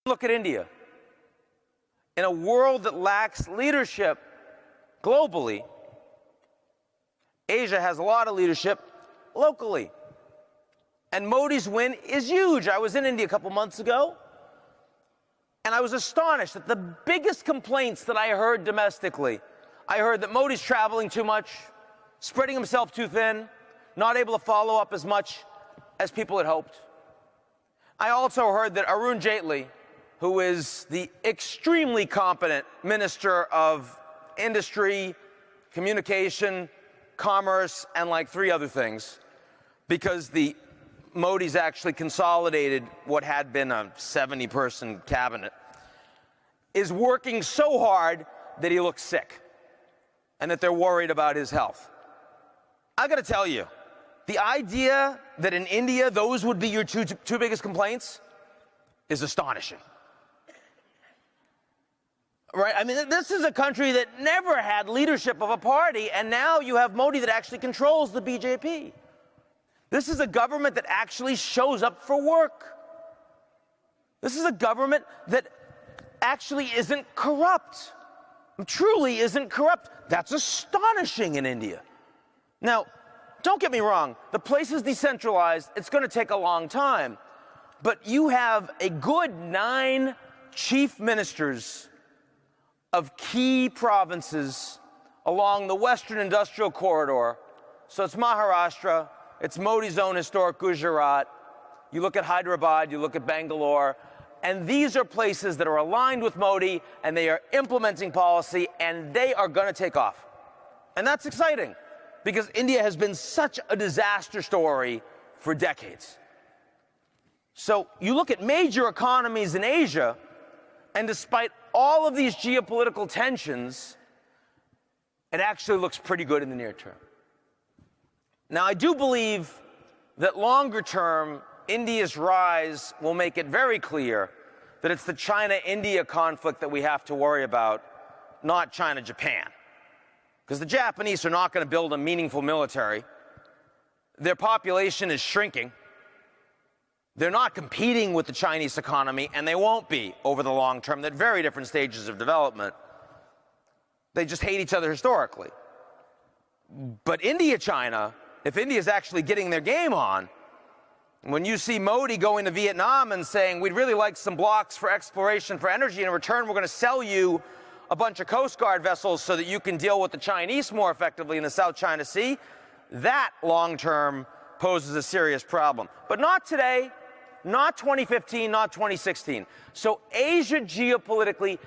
Look at India. In a world that lacks leadership globally, Asia has a lot of leadership locally. And Modi's win is huge. I was in India a couple months ago, and I was astonished at the biggest complaints that I heard domestically. I heard that Modi's traveling too much, spreading himself too thin, not able to follow up as much as people had hoped. I also heard that Arun Jaitley, who is the extremely competent Minister of Industry, Communication, Commerce, and like 3 other things, because the Modi's actually consolidated what had been a 70-person cabinet, is working so hard that he looks sick and that they're worried about his health. I got to tell you, the idea that in India those would be your two biggest complaints is astonishing. Right? I mean, this is a country that never had leadership of a party, and now you have Modi that actually controls the BJP. This is a government that actually shows up for work. This is a government that actually isn't corrupt. Truly isn't corrupt. That's astonishing in India. Now, don't get me wrong, the place is decentralized. It's going to take a long time. But you have a good 9 chief ministers of key provinces along the Western Industrial Corridor. So it's Maharashtra, it's Modi's own historic Gujarat. You look at Hyderabad, you look at Bangalore, and these are places that are aligned with Modi, and they are implementing policy, and they are going to take off. And that's exciting, because India has been such a disaster story for decades. So you look at major economies in Asia, and despite all of these geopolitical tensions, it actually looks pretty good in the near term. Now, I do believe that longer term, India's rise will make it very clear that it's the China-India conflict that we have to worry about, not China-Japan. Because the Japanese are not going to build a meaningful military. Their population is shrinking. They're not competing with the Chinese economy, and they won't be over the long term. They're at very different stages of development. They just hate each other historically. But India-China, if India's actually getting their game on, when you see Modi going to Vietnam and saying, we'd really like some blocks for exploration for energy, in return we're going to sell you a bunch of Coast Guard vessels so that you can deal with the Chinese more effectively in the South China Sea, that long-term poses a serious problem. But not today, not 2015, not 2016. So Asia geopolitically